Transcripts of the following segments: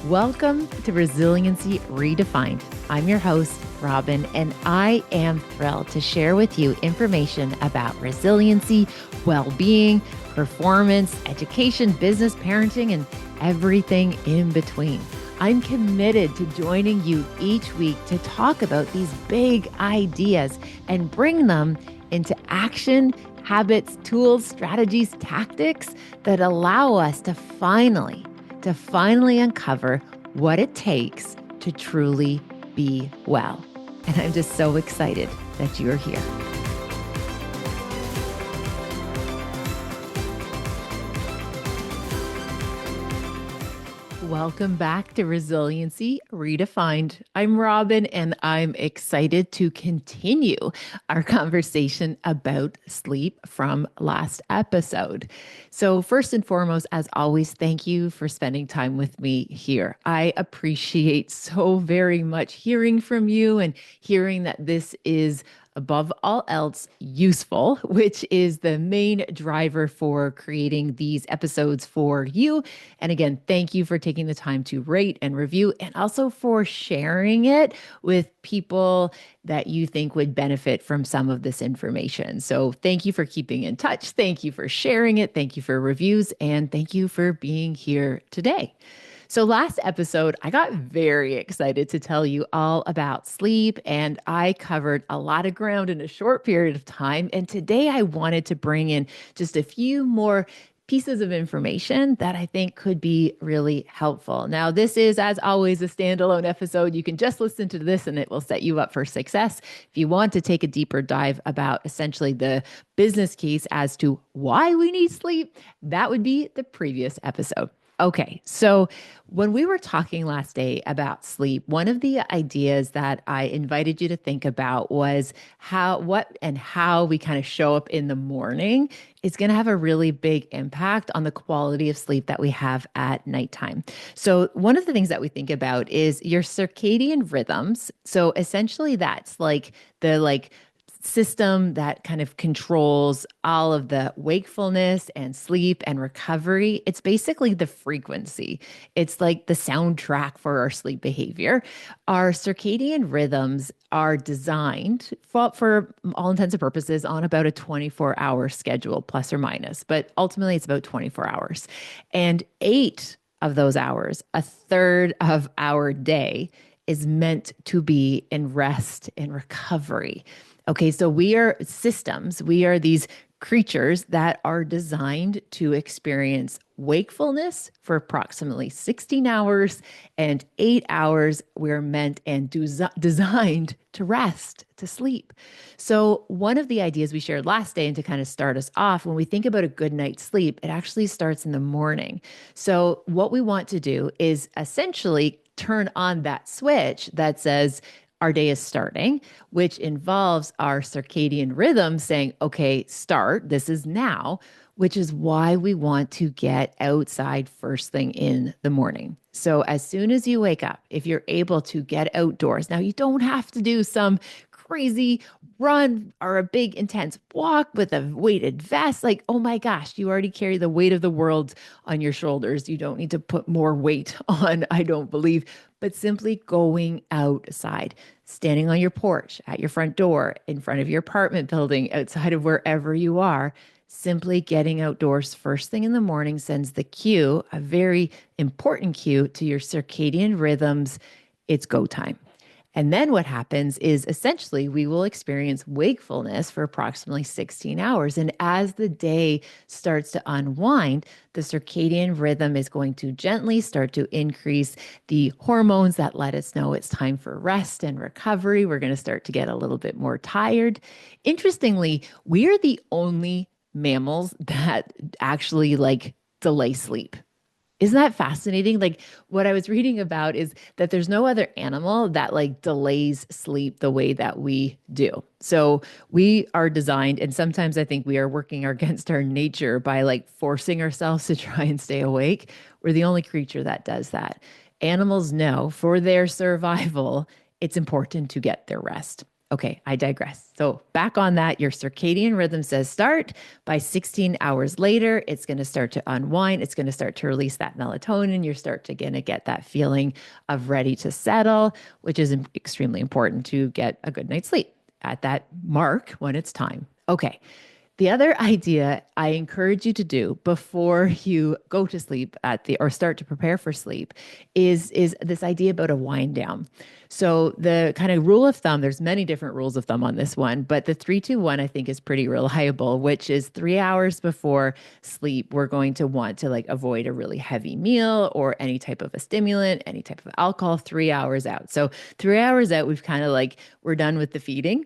Welcome to Resiliency Redefined. I'm your host, Robyne, and I am thrilled to share with you information about resiliency, well-being, performance, education, business, parenting, and everything in between. I'm committed to joining you each week to talk about these big ideas and bring them into action, habits, tools, strategies, tactics that allow us to finally uncover what it takes to truly be well. And I'm just so excited that you're here. Welcome back to Resiliency Redefined. I'm Robyne, and I'm excited to continue our conversation about sleep from last episode. So first and foremost, as always, thank you for spending time with me here. I appreciate so very much hearing from you and hearing that this is above all else useful, which is the main driver for creating these episodes for you. And again, thank you for taking the time to rate and review, and also for sharing it with people that you think would benefit from some of this information. So thank you for keeping in touch. Thank you for sharing it. Thank you for reviews, and thank you for being here today. So last episode, I got very excited to tell you all about sleep, and I covered a lot of ground in a short period of time. And today I wanted to bring in just a few more pieces of information that I think could be really helpful. Now, this is, as always, a standalone episode. You can just listen to this and it will set you up for success. If you want to take a deeper dive about essentially the business case as to why we need sleep, that would be the previous episode. Okay, so when we were talking last day about sleep, one of the ideas that I invited you to think about was how we kind of show up in the morning is going to have a really big impact on the quality of sleep that we have at nighttime. So one of the things that we think about is your circadian rhythms. So essentially that's like the system that kind of controls all of the wakefulness and sleep and recovery. It's basically the frequency. It's like the soundtrack for our sleep behavior. Our circadian rhythms are designed for all intents and purposes on about a 24-hour schedule, plus or minus, but ultimately it's about 24 hours. And 8 of those hours, a third of our day, is meant to be in rest and recovery. Okay, so we are systems. We are these creatures that are designed to experience wakefulness for approximately 16 hours, and 8 hours we're meant and designed to rest, to sleep. So one of the ideas we shared last day, and to kind of start us off, when we think about a good night's sleep, it actually starts in the morning. So what we want to do is essentially turn on that switch that says, our day is starting, which involves our circadian rhythm saying, okay, start, this is now, which is why we want to get outside first thing in the morning. So as soon as you wake up, if you're able to get outdoors, now you don't have to do some crazy run or a big intense walk with a weighted vest. Like, oh my gosh, you already carry the weight of the world on your shoulders. You don't need to put more weight on, I don't believe, but simply going outside, standing on your porch, at your front door, in front of your apartment building, outside of wherever you are. Simply getting outdoors first thing in the morning sends the cue, a very important cue to your circadian rhythms. It's go time. And then what happens is essentially we will experience wakefulness for approximately 16 hours. And as the day starts to unwind, the circadian rhythm is going to gently start to increase the hormones that let us know it's time for rest and recovery. We're going to start to get a little bit more tired. Interestingly, we are the only mammals that actually delay sleep. Isn't that fascinating? Like what I was reading about is that there's no other animal that delays sleep the way that we do. So we are designed, and sometimes I think we are working against our nature by forcing ourselves to try and stay awake. We're the only creature that does that. Animals know for their survival, it's important to get their rest. Okay, I digress. So, back on that, your circadian rhythm says start. By 16 hours later, it's going to start to unwind. It's going to start to release that melatonin. You're start to going to get that feeling of ready to settle, which is extremely important to get a good night's sleep at that mark when it's time. Okay. The other idea I encourage you to do before you go to sleep at the or start to prepare for sleep is this idea about a wind down. So the kind of rule of thumb, there's many different rules of thumb on this one, but the 3-2-1 I think is pretty reliable, which is 3 hours before sleep, we're going to want to like avoid a really heavy meal or any type of a stimulant, any type of alcohol, 3 hours out. So 3 hours out, we've kind of like we're done with the feeding.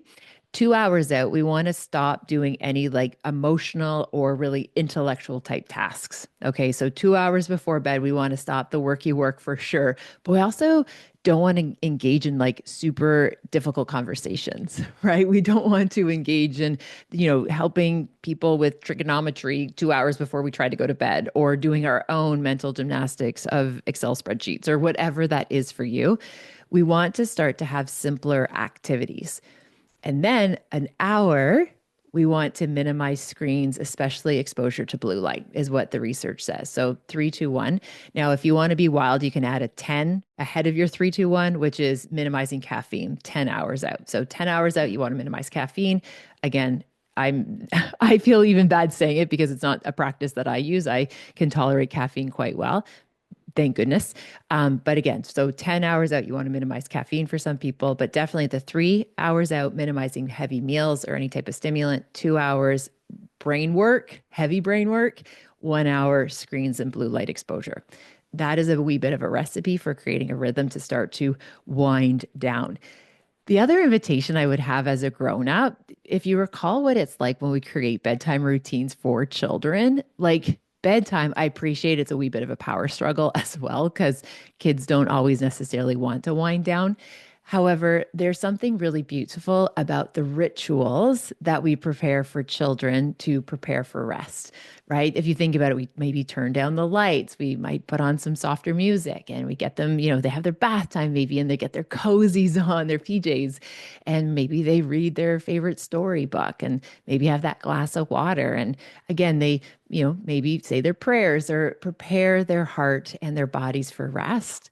2 hours out, we want to stop doing any like emotional or really intellectual type tasks. Okay. So 2 hours before bed, we want to stop the worky work for sure. But we also don't want to engage in like super difficult conversations, right? We don't want to engage in, helping people with trigonometry 2 hours before we try to go to bed or doing our own mental gymnastics of Excel spreadsheets or whatever that is for you. We want to start to have simpler activities. And then an hour, we want to minimize screens, especially exposure to blue light, is what the research says. So 3-2-1. Now, if you want to be wild, you can add a 10 ahead of your 3-2-1, which is minimizing caffeine 10 hours out. So 10 hours out, you want to minimize caffeine. Again, I feel even bad saying it because it's not a practice that I use. I can tolerate caffeine quite well, thank goodness. But again, so 10 hours out, you want to minimize caffeine for some people, but definitely the 3 hours out, minimizing heavy meals or any type of stimulant, 2 hours brain work, heavy brain work, 1 hour screens and blue light exposure. That is a wee bit of a recipe for creating a rhythm to start to wind down. The other invitation I would have as a grown up, if you recall what it's like when we create bedtime routines for children, like bedtime, I appreciate it's a wee bit of a power struggle as well because kids don't always necessarily want to wind down. However, there's something really beautiful about the rituals that we prepare for children to prepare for rest, right? If you think about it, we maybe turn down the lights, we might put on some softer music and we get them, they have their bath time maybe and they get their cozies on, their PJs, and maybe they read their favorite storybook and maybe have that glass of water. And again, they, maybe say their prayers or prepare their heart and their bodies for rest.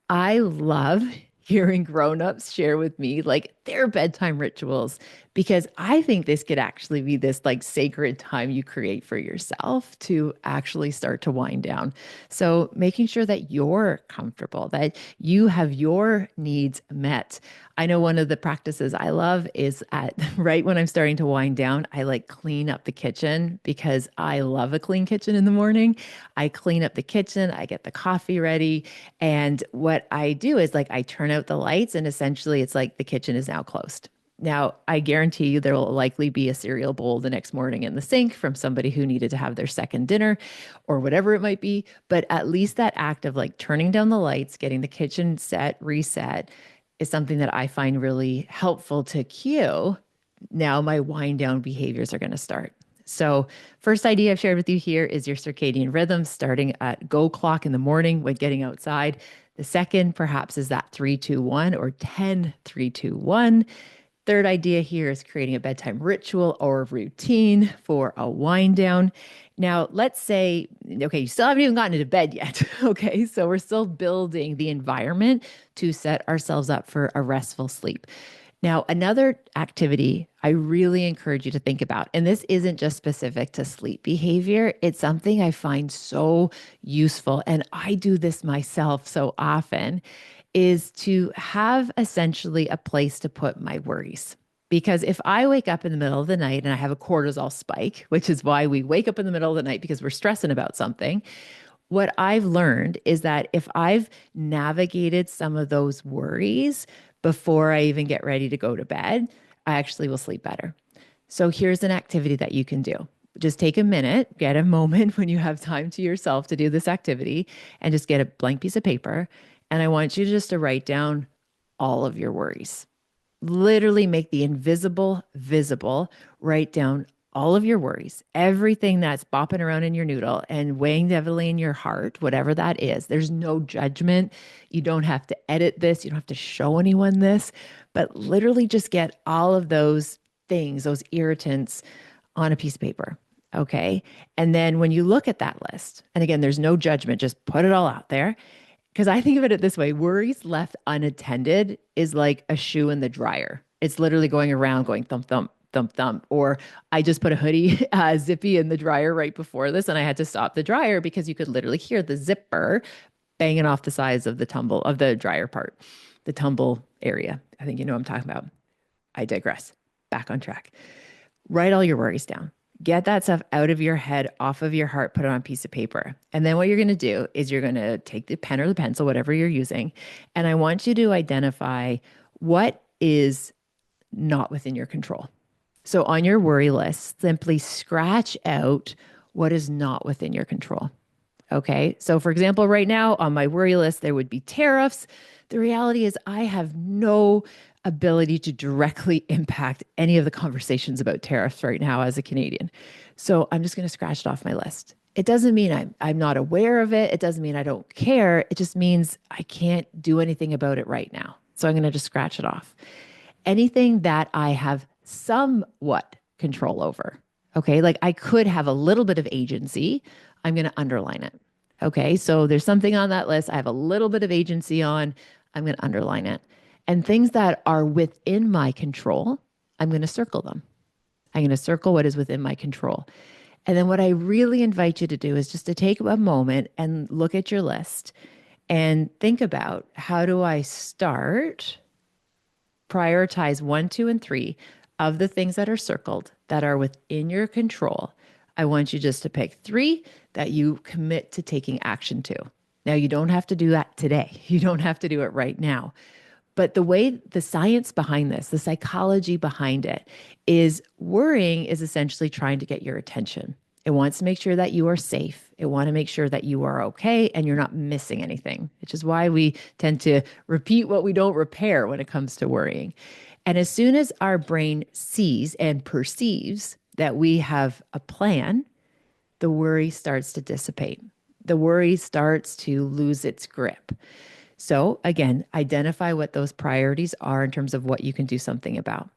I love hearing grown-ups share with me like their bedtime rituals because I think this could actually be this like sacred time you create for yourself to actually start to wind down. So making sure that you're comfortable, that you have your needs met. I know one of the practices I love is at right when I'm starting to wind down, I like clean up the kitchen because I love a clean kitchen in the morning. I clean up the kitchen, I get the coffee ready, and what I do is like I turn out the lights and essentially it's like the kitchen is now closed. Now, I guarantee you there will likely be a cereal bowl the next morning in the sink from somebody who needed to have their second dinner or whatever it might be. But at least that act of like turning down the lights, getting the kitchen set, reset is something that I find really helpful to cue. Now my wind down behaviors are going to start. So, first idea I've shared with you here is your circadian rhythm starting at go clock in the morning when getting outside. The second, perhaps, is that 3-2-1 or 10-3-2-1. Third idea here is creating a bedtime ritual or routine for a wind down. Now, let's say, okay, you still haven't even gotten into bed yet. Okay, so we're still building the environment to set ourselves up for a restful sleep. Now, another activity I really encourage you to think about, and this isn't just specific to sleep behavior, it's something I find so useful, and I do this myself so often, is to have essentially a place to put my worries. Because if I wake up in the middle of the night and I have a cortisol spike, which is why we wake up in the middle of the night because we're stressing about something, what I've learned is that if I've navigated some of those worries before I even get ready to go to bed, I actually will sleep better. So here's an activity that you can do. Just take a minute, get a moment when you have time to yourself to do this activity, and just get a blank piece of paper. And I want you just to write down all of your worries. Literally make the invisible visible. Write down all of your worries, everything that's bopping around in your noodle and weighing heavily in your heart, whatever that is. There's no judgment. You don't have to edit this. You don't have to show anyone this, but literally just get all of those things, those irritants on a piece of paper. Okay. And then when you look at that list, and again, there's no judgment, just put it all out there. Because I think of it this way, worries left unattended is like a shoe in the dryer. It's literally going around going thump, thump, thump, thump. Or I just put a hoodie, zippy in the dryer right before this, and I had to stop the dryer because you could literally hear the zipper banging off the sides of the tumble of the dryer part, the tumble area. I think you know what I'm talking about. I digress. Back on track. Write all your worries down. Get that stuff out of your head, off of your heart, put it on a piece of paper. And then what you're going to do is you're going to take the pen or the pencil, whatever you're using, and I want you to identify what is not within your control. So on your worry list, simply scratch out what is not within your control. Okay. So, for example, right now on my worry list, there would be tariffs. The reality is, I have no ability to directly impact any of the conversations about tariffs right now as a Canadian. So, I'm just going to scratch it off my list. It doesn't mean I'm not aware of it. It doesn't mean I don't care. It just means I can't do anything about it right now. So, I'm going to just scratch it off. Anything that I have somewhat control over. Okay. Like I could have a little bit of agency. I'm going to underline it. Okay. So there's something on that list I have a little bit of agency on. I'm going to underline it. And things that are within my control, I'm going to circle them. I'm going to circle what is within my control. And then what I really invite you to do is just to take a moment and look at your list and think about, how do I start, prioritize 1, 2, and 3 of the things that are circled that are within your control. I want you just to pick 3 that you commit to taking action to. Now, you don't have to do that today. You don't have to do it right now. But the way, the science behind this, the psychology behind it, is worrying is essentially trying to get your attention. It wants to make sure that you are safe. It wants to make sure that you are okay and you're not missing anything, which is why we tend to repeat what we don't repair when it comes to worrying. And as soon as our brain sees and perceives that we have a plan, the worry starts to dissipate. The worry starts to lose its grip. So again, identify what those priorities are in terms of what you can do something about.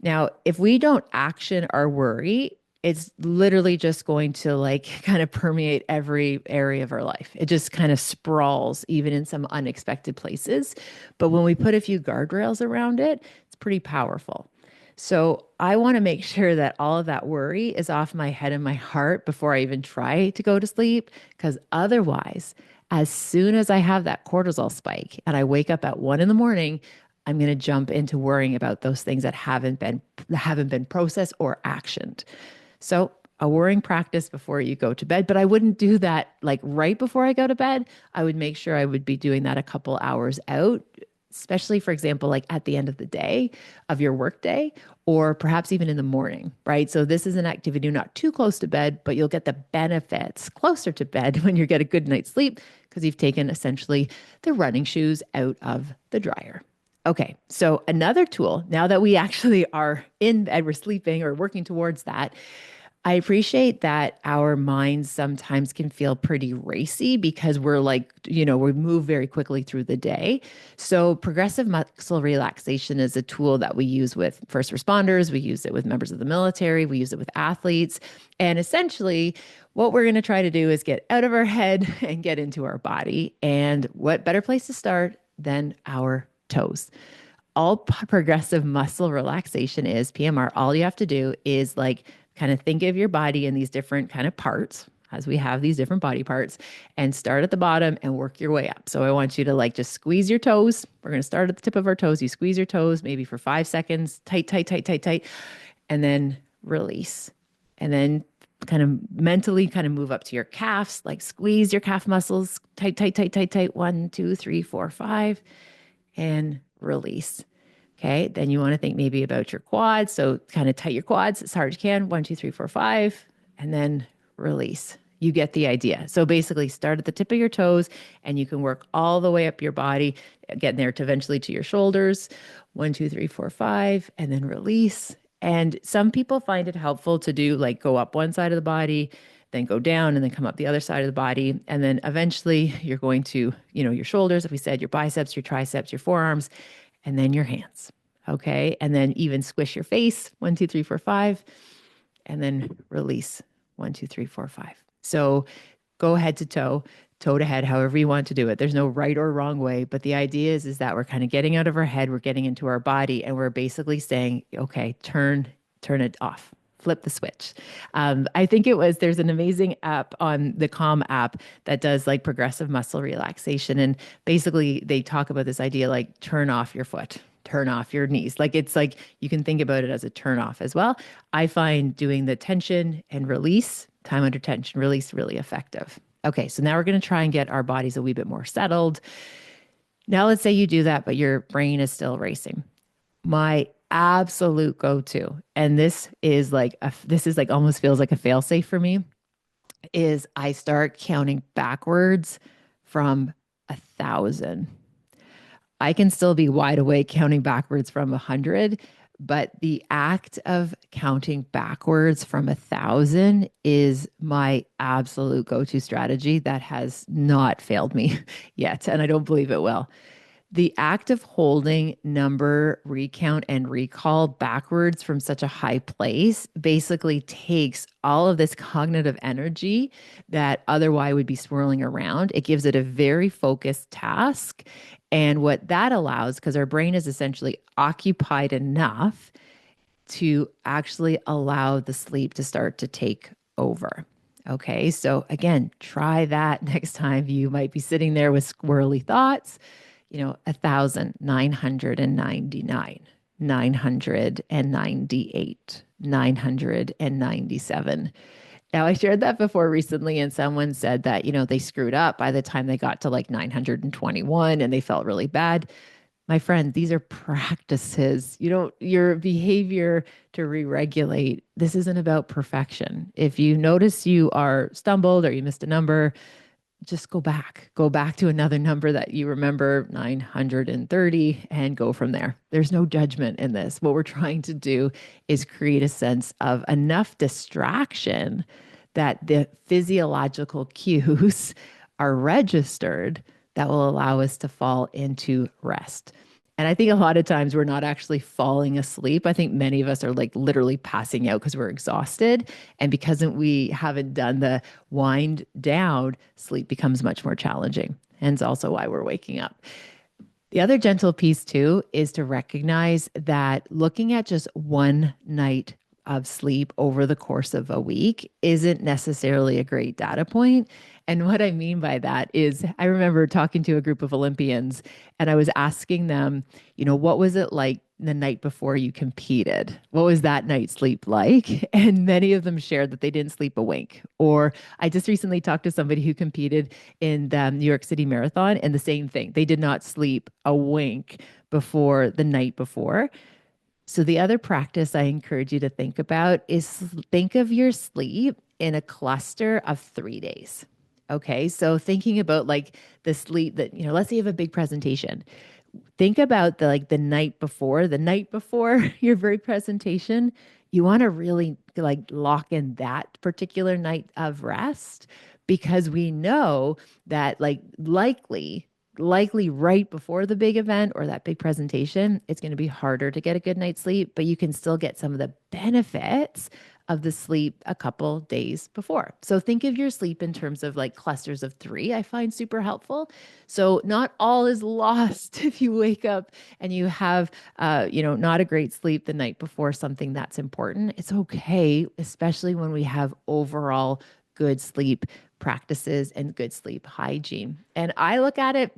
Now, if we don't action our worry, it's literally just going to like kind of permeate every area of our life. It just kind of sprawls even in some unexpected places. But when we put a few guardrails around it, it's pretty powerful. So I want to make sure that all of that worry is off my head and my heart before I even try to go to sleep, because otherwise, as soon as I have that cortisol spike and I wake up at 1 in the morning, I'm going to jump into worrying about those things that haven't been processed or actioned. So a worrying practice before you go to bed, but I wouldn't do that like right before I go to bed. I would make sure I would be doing that a couple hours out, especially, for example, like at the end of the day of your workday, or perhaps even in the morning, right? So this is an activity not too close to bed, but you'll get the benefits closer to bed when you get a good night's sleep, because you've taken essentially the running shoes out of the dryer. Okay, so another tool, now that we actually are in bed, we're sleeping or working towards that, I appreciate that our minds sometimes can feel pretty racy because we're like, we move very quickly through the day. So progressive muscle relaxation is a tool that we use with first responders. We use it with members of the military. We use it with athletes. And essentially, what we're going to try to do is get out of our head and get into our body. And what better place to start than our toes? All progressive muscle relaxation is PMR. All you have to do is like kind of think of your body in these different kind of parts, as we have these different body parts, and start at the bottom and work your way up. So I want you to like just squeeze your toes. We're going to start at the tip of our toes. You squeeze your toes maybe for 5 seconds, tight, tight, tight, tight, tight, and then release. And then kind of mentally kind of move up to your calves, like squeeze your calf muscles, tight, tight, tight, tight, tight. 1, 2, 3, 4, 5, and release. Okay, then you want to think maybe about your quads. So kind of tight your quads as hard as you can. 1, 2, 3, 4, 5, and then release. You get the idea. So basically start at the tip of your toes and you can work all the way up your body, getting there to eventually to your shoulders. 1, 2, 3, 4, 5, and then release. And some people find it helpful to do like go up one side of the body, then go down and then come up the other side of the body. And then eventually you're going to, your shoulders, if we said your biceps, your triceps, your forearms, and then your hands. Okay. And then even squish your face 1, 2, 3, 4, 5, and then release 1, 2, 3, 4, 5. So go head to toe to head, however you want to do it. There's no right or wrong way, but the idea is that we're kind of getting out of our head, we're getting into our body, and we're basically saying, okay, turn it off. Flip the switch. I think there's an amazing app on the Calm app that does like progressive muscle relaxation. And basically, they talk about this idea like turn off your foot, turn off your knees. Like it's like you can think about it as a turn off as well. I find doing the tension and release, time under tension, release really effective. Okay, so now we're going to try and get our bodies a wee bit more settled. Now, let's say you do that, but your brain is still racing. My absolute go-to, and this is like almost feels like a fail-safe for me, is I start counting backwards from 1,000. I can still be wide awake counting backwards from 100, but the act of counting backwards from 1,000 is my absolute go-to strategy that has not failed me yet, and I don't believe it will. The act of holding number recount and recall backwards from such a high place basically takes all of this cognitive energy that otherwise would be swirling around. It gives it a very focused task. And what that allows, because our brain is essentially occupied enough to actually allow the sleep to start to take over. Okay, so again, try that next time you might be sitting there with squirrely thoughts. 1,999, 998, 997. Now, I shared that before recently, and someone said that, they screwed up by the time they got to like 921 and they felt really bad. My friend, these are practices. Your behavior to re-regulate. This isn't about perfection. If you notice you are stumbled or you missed a number, just go back to another number that you remember, 930, and go from there. There's no judgment in this. What we're trying to do is create a sense of enough distraction that the physiological cues are registered that will allow us to fall into rest. And I think a lot of times we're not actually falling asleep. I think many of us are like literally passing out because we're exhausted. And because we haven't done the wind down, sleep becomes much more challenging. And it's also why we're waking up. The other gentle piece too is to recognize that looking at just one night of sleep over the course of a week isn't necessarily a great data point. And what I mean by that is I remember talking to a group of Olympians and I was asking them, what was it like the night before you competed? What was that night's sleep like? And many of them shared that they didn't sleep a wink. Or I just recently talked to somebody who competed in the New York City Marathon and the same thing. They did not sleep a wink before the night before. So the other practice I encourage you to think about is think of your sleep in a cluster of 3 days. Okay. So thinking about like the sleep that, let's say you have a big presentation. Think about the night before your very presentation. You want to really like lock in that particular night of rest because we know that likely right before the big event or that big presentation, it's going to be harder to get a good night's sleep, but you can still get some of the benefits of the sleep a couple days before. So think of your sleep in terms of like clusters of 3, I find super helpful. So not all is lost if you wake up and you have, not a great sleep the night before something that's important. It's okay, especially when we have overall good sleep practices and good sleep hygiene. And I look at it,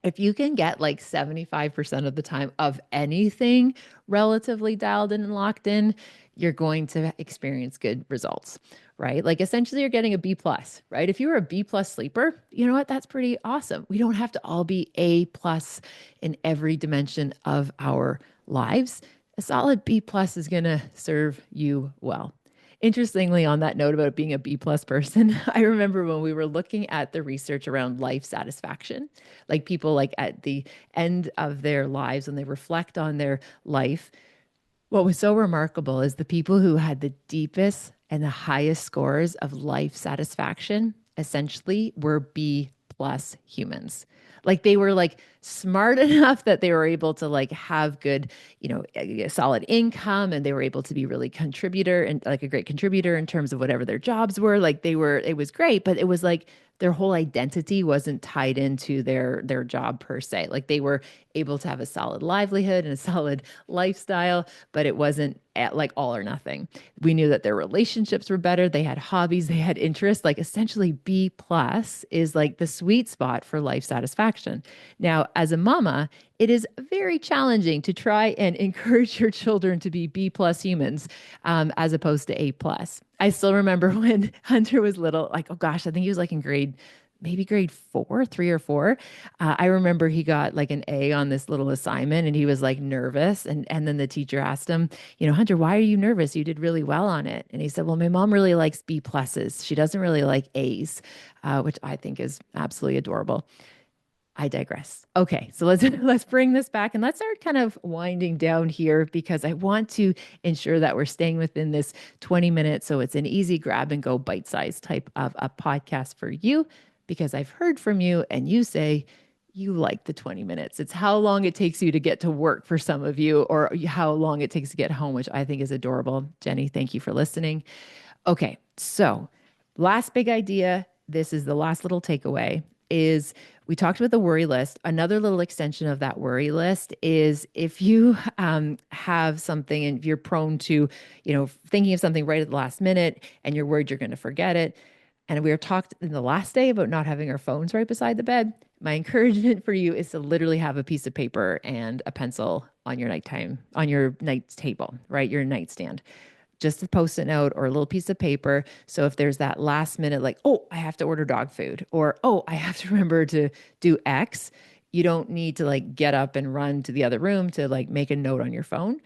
if you can get like 75% of the time of anything relatively dialed in and locked in, you're going to experience good results, right? Like essentially you're getting a B plus, right? If you were a B plus sleeper, you know what? That's pretty awesome. We don't have to all be A plus in every dimension of our lives. A solid B plus is going to serve you well. Interestingly, on that note about being a B plus person, I remember when we were looking at the research around life satisfaction, like people like at the end of their lives, when they reflect on their life, What was so remarkable is the people who had the deepest and the highest scores of life satisfaction essentially were B plus humans. Like they were like smart enough that they were able to like have good, a solid income, and they were able to be really contributor and like a great contributor in terms of whatever their jobs were. Like it was great, but it was like their whole identity wasn't tied into their job per se. Like they were able to have a solid livelihood and a solid lifestyle, but it wasn't at like all or nothing. We knew that their relationships were better. They had hobbies, they had interests. Like essentially, B plus is like the sweet spot for life satisfaction. Now, as a mama, it is very challenging to try and encourage your children to be B plus humans, as opposed to A plus. I still remember when Hunter was little, like, oh gosh, I think he was like in maybe grade 3 or 4. I remember he got like an A on this little assignment and he was like nervous. And then the teacher asked him, Hunter, why are you nervous? You did really well on it. And he said, well, my mom really likes B pluses. She doesn't really like A's, which I think is absolutely adorable. I digress. Okay, so let's bring this back and let's start kind of winding down here because I want to ensure that we're staying within this 20 minutes so it's an easy grab and go bite-sized type of a podcast for you, because I've heard from you and you say you like the 20 minutes. It's how long it takes you to get to work for some of you, or how long it takes to get home, which I think is adorable. Jenny, thank you for listening. Okay, so last big idea. This is the last little takeaway is we talked about the worry list. Another little extension of that worry list is if you have something and you're prone to, thinking of something right at the last minute and you're worried you're going to forget it. And we were talked in the last day about not having our phones right beside the bed. My encouragement for you is to literally have a piece of paper and a pencil on your night table, right? Your nightstand, just a post-it note or a little piece of paper. So if there's that last minute, like, oh, I have to order dog food, or, oh, I have to remember to do X, you don't need to like get up and run to the other room to like make a note on your phone.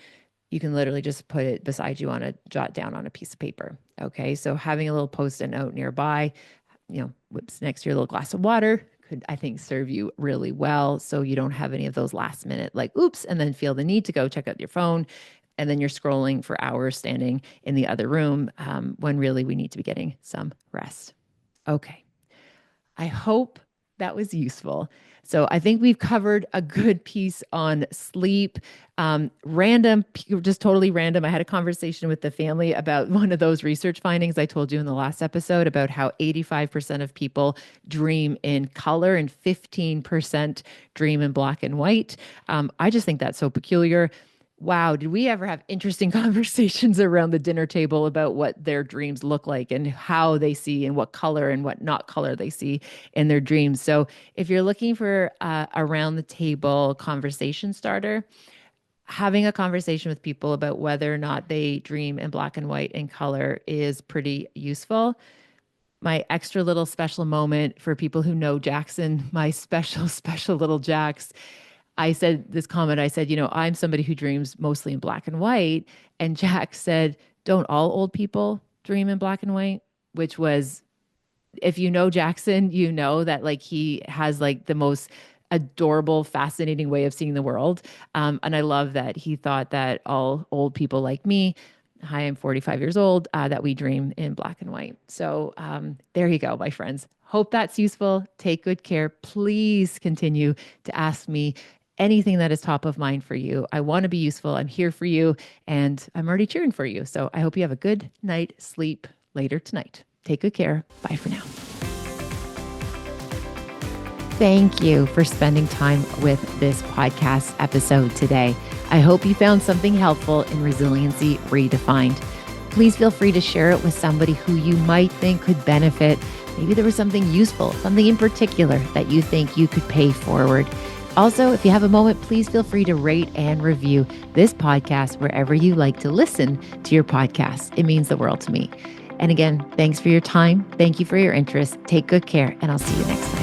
You can literally just put it beside you jot down on a piece of paper. Okay. So having a little post-it note nearby, whips next to your little glass of water could, I think, serve you really well. So you don't have any of those last minute, like, oops, and then feel the need to go check out your phone. And then you're scrolling for hours standing in the other room, when really we need to be getting some rest. Okay. I hope that was useful. So I think we've covered a good piece on sleep. Just totally random. I had a conversation with the family about one of those research findings I told you in the last episode about how 85% of people dream in color and 15% dream in black and white. I just think that's so peculiar. Wow, did we ever have interesting conversations around the dinner table about what their dreams look like and how they see and what color and what not color they see in their dreams. So if you're looking for around the table conversation starter, having a conversation with people about whether or not they dream in black and white and color is pretty useful. My extra little special moment for people who know Jackson, my special, special little Jax, I said this comment. I said, I'm somebody who dreams mostly in black and white. And Jack said, don't all old people dream in black and white? Which was, if you know Jackson, you know that like he has like the most adorable, fascinating way of seeing the world. And I love that he thought that all old people like me, hi, I'm 45 years old, that we dream in black and white. So there you go, my friends. Hope that's useful. Take good care. Please continue to ask me anything that is top of mind for you. I want to be useful. I'm here for you, and I'm already cheering for you. So I hope you have a good night sleep later tonight. Take good care. Bye for now. Thank you for spending time with this podcast episode today. I hope you found something helpful in Resiliency Redefined. Please feel free to share it with somebody who you might think could benefit. Maybe there was something useful, something in particular that you think you could pay forward. Also, if you have a moment, please feel free to rate and review this podcast wherever you like to listen to your podcast. It means the world to me. And again, thanks for your time. Thank you for your interest. Take good care, and I'll see you next time.